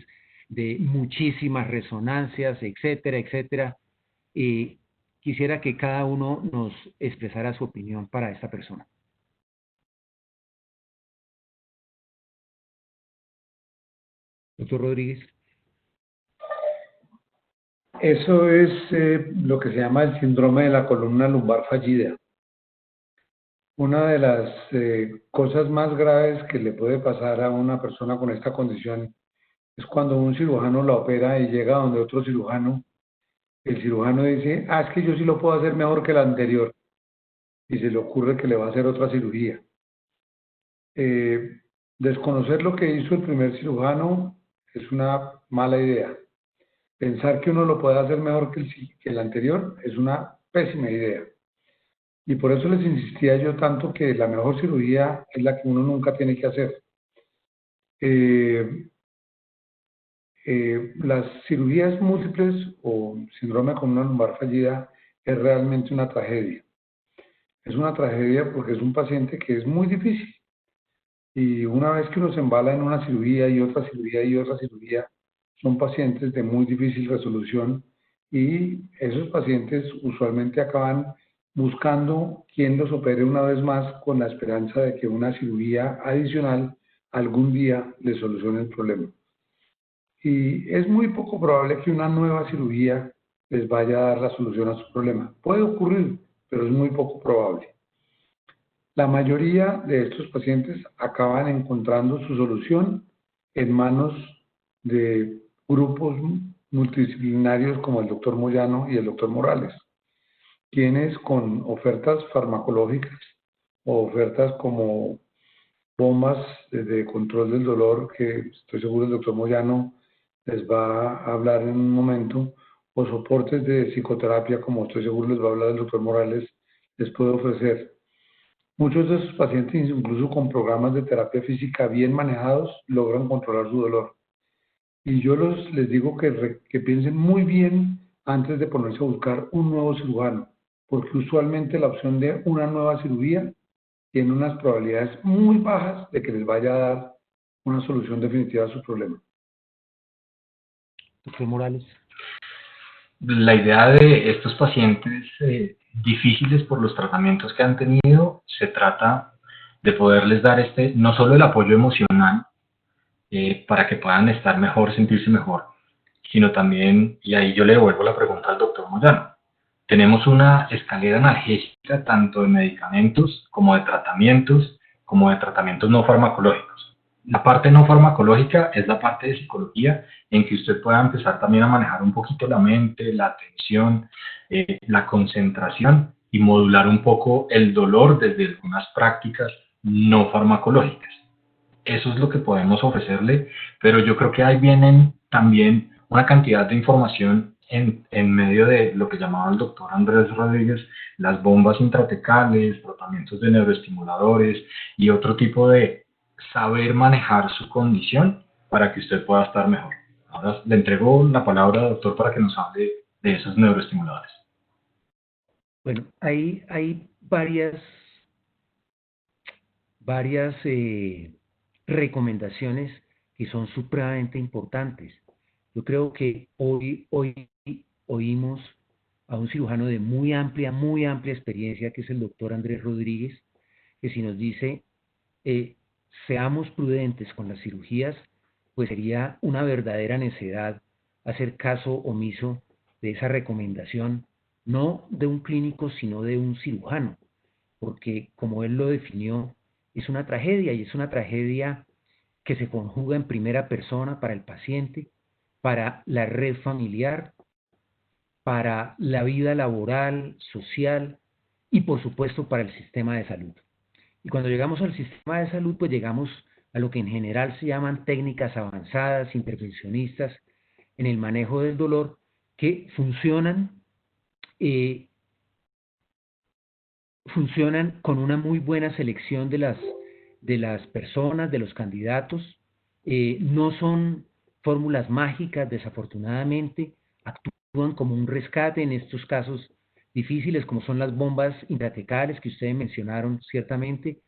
Speaker 2: de muchísimas resonancias, etcétera, etcétera. Quisiera que cada uno nos expresara su opinión para esta persona. Doctor Rodríguez.
Speaker 3: Eso es lo que se llama el síndrome de la columna lumbar fallida. Una de las cosas más graves que le puede pasar a una persona con esta condición es cuando un cirujano la opera y llega donde otro cirujano, el cirujano dice, es que yo sí lo puedo hacer mejor que el anterior, y se le ocurre que le va a hacer otra cirugía. Desconocer lo que hizo el primer cirujano es una mala idea. Pensar que uno lo puede hacer mejor que el anterior es una pésima idea. Y por eso les insistía yo tanto que la mejor cirugía es la que uno nunca tiene que hacer. Las cirugías múltiples o síndrome de columna lumbar fallida es realmente una tragedia. Es una tragedia porque es un paciente que es muy difícil. Y una vez que uno se embala en una cirugía y otra cirugía y otra cirugía, son pacientes de muy difícil resolución y esos pacientes usualmente acaban buscando quién los opere una vez más con la esperanza de que una cirugía adicional algún día les solucione el problema. Y es muy poco probable que una nueva cirugía les vaya a dar la solución a su problema. Puede ocurrir, pero es muy poco probable. La mayoría de estos pacientes acaban encontrando su solución en manos de grupos multidisciplinarios como el doctor Moyano y el doctor Morales, quienes con ofertas farmacológicas o ofertas como bombas de control del dolor, que estoy seguro el doctor Moyano les va a hablar en un momento, o soportes de psicoterapia, como estoy seguro les va a hablar el doctor Morales, les puede ofrecer. Muchos de esos pacientes, incluso con programas de terapia física bien manejados, logran controlar su dolor. Y yo les digo que piensen muy bien antes de ponerse a buscar un nuevo cirujano, porque usualmente la opción de una nueva cirugía tiene unas probabilidades muy bajas de que les vaya a dar una solución definitiva a su problema.
Speaker 2: Doctor Morales.
Speaker 4: La idea de estos pacientes difíciles por los tratamientos que han tenido, se trata de poderles dar no solo el apoyo emocional para que puedan estar mejor, sentirse mejor, sino también, y ahí yo le devuelvo la pregunta al doctor Moyano, tenemos una escalera analgésica tanto de medicamentos como de tratamientos no farmacológicos. La parte no farmacológica es la parte de psicología en que usted pueda empezar también a manejar un poquito la mente, la atención, la concentración y modular un poco el dolor desde algunas prácticas no farmacológicas. Eso es lo que podemos ofrecerle, pero yo creo que ahí vienen también una cantidad de información en medio de lo que llamaba el doctor Andrés Rodríguez, las bombas intratecales, tratamientos de neuroestimuladores y otro tipo de saber manejar su condición para que usted pueda estar mejor. Ahora le entrego la palabra al doctor para que nos hable de esos neuroestimuladores.
Speaker 2: Bueno, hay varias recomendaciones que son supremamente importantes. Yo creo que hoy oímos a un cirujano de muy amplia experiencia, que es el doctor Andrés Rodríguez, que si nos dice, seamos prudentes con las cirugías, pues sería una verdadera necedad hacer caso omiso de esa recomendación, no de un clínico, sino de un cirujano, porque como él lo definió, es una tragedia, y es una tragedia que se conjuga en primera persona para el paciente, para la red familiar, para la vida laboral, social y por supuesto para el sistema de salud. Y cuando llegamos al sistema de salud, pues llegamos a lo que en general se llaman técnicas avanzadas, intervencionistas, en el manejo del dolor, que funcionan con una muy buena selección de las personas, de los candidatos. No son fórmulas mágicas, desafortunadamente, actúan como un rescate en estos casos difíciles, como son las bombas intratecales que ustedes mencionaron ciertamente,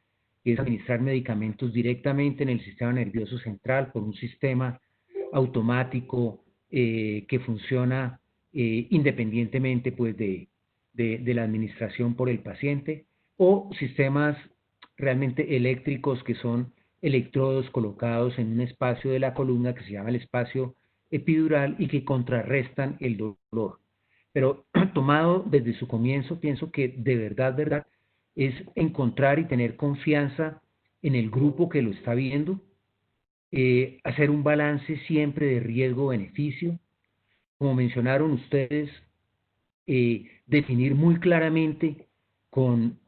Speaker 2: que es administrar medicamentos directamente en el sistema nervioso central por un sistema automático que funciona independientemente pues, de la administración por el paciente, o sistemas realmente eléctricos que son electrodos colocados en un espacio de la columna que se llama el espacio epidural y que contrarrestan el dolor. Pero tomado desde su comienzo, pienso que de verdad, es encontrar y tener confianza en el grupo que lo está viendo, hacer un balance siempre de riesgo-beneficio, como mencionaron ustedes, definir muy claramente con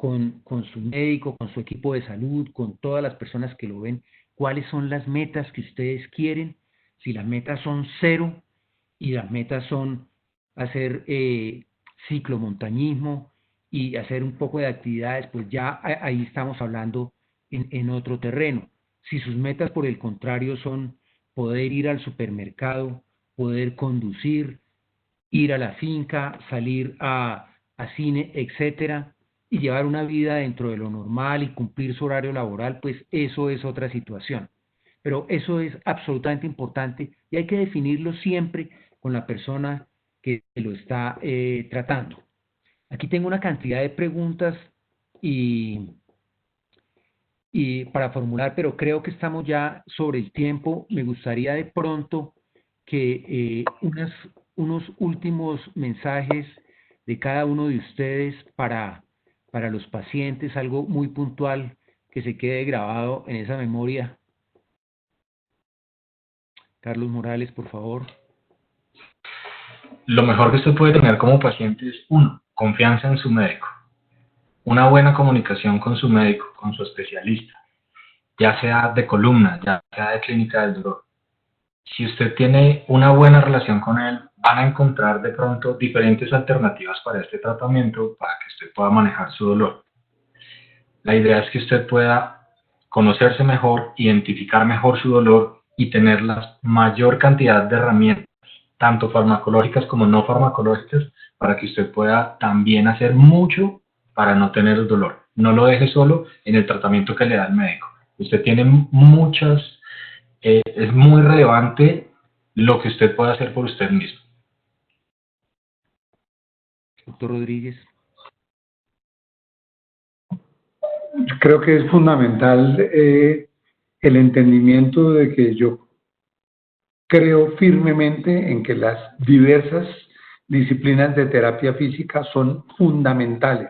Speaker 2: su médico, con su equipo de salud, con todas las personas que lo ven, cuáles son las metas que ustedes quieren. Si las metas son 0 y las metas son hacer ciclomontañismo y hacer un poco de actividades, pues ya ahí estamos hablando en otro terreno. Si sus metas, por el contrario, son poder ir al supermercado, poder conducir, ir a la finca, salir a cine, etcétera, y llevar una vida dentro de lo normal y cumplir su horario laboral, pues eso es otra situación. Pero eso es absolutamente importante y hay que definirlo siempre con la persona que lo está tratando. Aquí tengo una cantidad de preguntas y para formular, pero creo que estamos ya sobre el tiempo. Me gustaría de pronto que unos últimos mensajes de cada uno de ustedes para los pacientes, algo muy puntual que se quede grabado en esa memoria. Carlos Morales, por favor.
Speaker 4: Lo mejor que usted puede tener como paciente es, 1, confianza en su médico. Una buena comunicación con su médico, con su especialista, ya sea de columna, ya sea de clínica del dolor. Si usted tiene una buena relación con él, van a encontrar de pronto diferentes alternativas para este tratamiento para que usted pueda manejar su dolor. La idea es que usted pueda conocerse mejor, identificar mejor su dolor y tener la mayor cantidad de herramientas, tanto farmacológicas como no farmacológicas, para que usted pueda también hacer mucho para no tener el dolor. No lo deje solo en el tratamiento que le da el médico. Usted tiene es muy relevante lo que usted puede hacer por usted mismo.
Speaker 2: Doctor Rodríguez.
Speaker 3: Creo que es fundamental el entendimiento de que yo creo firmemente en que las diversas disciplinas de terapia física son fundamentales.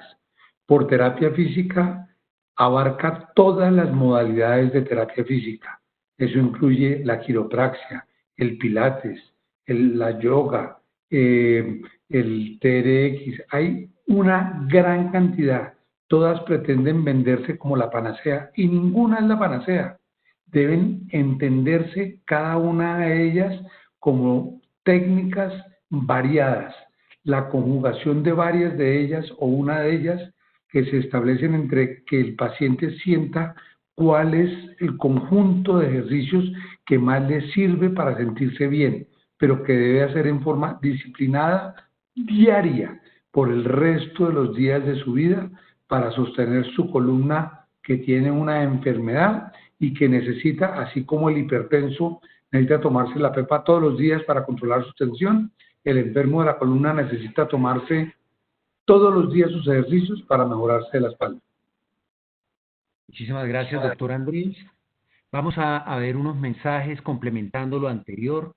Speaker 3: Por terapia física abarca todas las modalidades de terapia física. Eso incluye la quiropraxia, el pilates, la yoga, el TRX. Hay una gran cantidad. Todas pretenden venderse como la panacea y ninguna es la panacea. Deben entenderse cada una de ellas como técnicas variadas. La conjugación de varias de ellas o una de ellas que se establecen entre que el paciente sienta cuál es el conjunto de ejercicios que más le sirve para sentirse bien, pero que debe hacer en forma disciplinada, diaria, por el resto de los días de su vida para sostener su columna que tiene una enfermedad y que necesita, así como el hipertenso necesita tomarse la pepa todos los días para controlar su tensión, el enfermo de la columna necesita tomarse todos los días sus ejercicios para mejorarse de la espalda.
Speaker 2: Muchísimas gracias, doctor Andrés. Vamos a ver unos mensajes complementando lo anterior.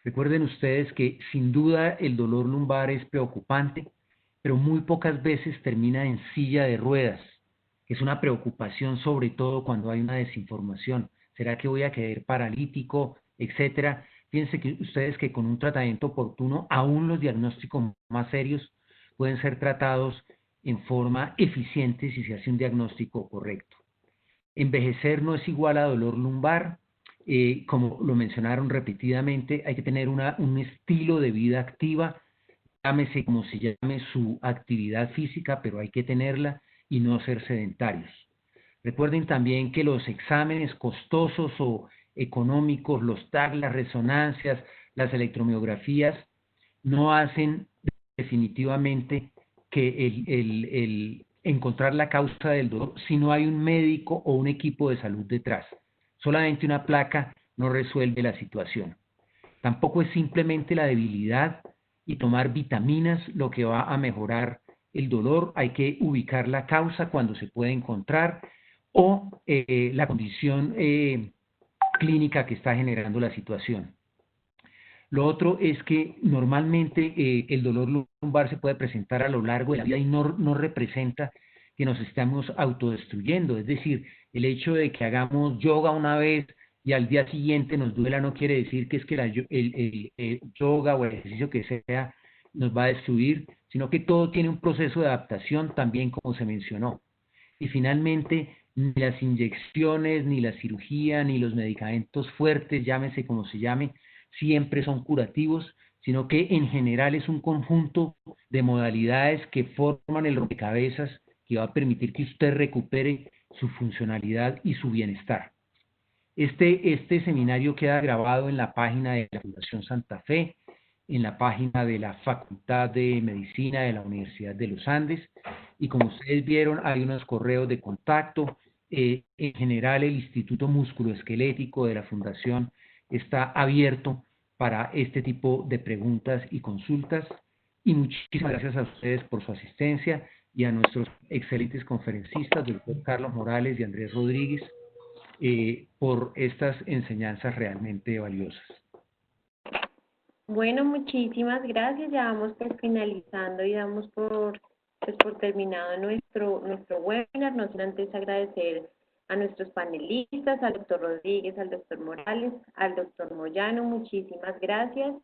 Speaker 2: Recuerden ustedes que sin duda el dolor lumbar es preocupante, pero muy pocas veces termina en silla de ruedas. Es una preocupación sobre todo cuando hay una desinformación. ¿Será que voy a quedar paralítico, etcétera? Fíjense que ustedes que con un tratamiento oportuno, aún los diagnósticos más serios pueden ser tratados en forma eficiente si se hace un diagnóstico correcto. Envejecer no es igual a dolor lumbar. Como lo mencionaron repetidamente, hay que tener un estilo de vida activa, llámese como se llame su actividad física, pero hay que tenerla y no ser sedentarios. Recuerden también que los exámenes costosos o económicos, los TAC, las resonancias, las electromiografías, no hacen definitivamente que el encontrar la causa del dolor si no hay un médico o un equipo de salud detrás. Solamente una placa no resuelve la situación. Tampoco es simplemente la debilidad y tomar vitaminas lo que va a mejorar el dolor. Hay que ubicar la causa cuando se puede encontrar o la condición clínica que está generando la situación. Lo otro es que normalmente el dolor lumbar se puede presentar a lo largo de la vida y no representa que nos estamos autodestruyendo. Es decir, el hecho de que hagamos yoga una vez y al día siguiente nos duela no quiere decir que es que el yoga o el ejercicio que sea nos va a destruir, sino que todo tiene un proceso de adaptación también como se mencionó. Y finalmente, ni las inyecciones, ni la cirugía, ni los medicamentos fuertes, llámese como se llame, siempre son curativos, sino que en general es un conjunto de modalidades que forman el rompecabezas que va a permitir que usted recupere su funcionalidad y su bienestar. Este seminario queda grabado en la página de la Fundación Santa Fe, en la página de la Facultad de Medicina de la Universidad de los Andes, y como ustedes vieron hay unos correos de contacto. En general el Instituto Musculoesquelético de la Fundación está abierto para este tipo de preguntas y consultas, y muchísimas gracias a ustedes por su asistencia y a nuestros excelentes conferencistas, doctor Carlos Morales y Andrés Rodríguez, por estas enseñanzas realmente valiosas.
Speaker 1: Bueno, muchísimas gracias. Ya vamos finalizando y damos por terminado nuestro webinar. No sin antes agradecer a nuestros panelistas, al doctor Rodríguez, al doctor Morales, al doctor Moyano. Muchísimas gracias.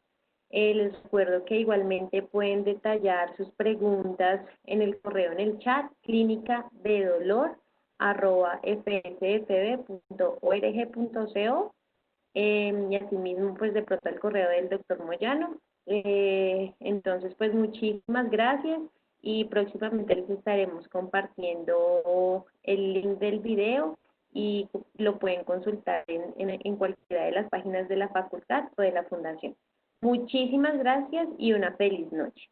Speaker 1: Les recuerdo que igualmente pueden detallar sus preguntas en el correo, en el chat, clínicadedolor@fsfb.org.co. y asimismo pues de pronto al correo del doctor Moyano. Entonces pues muchísimas gracias y próximamente les estaremos compartiendo el link del video y lo pueden consultar en cualquiera de las páginas de la facultad o de la fundación. Muchísimas gracias y una feliz noche.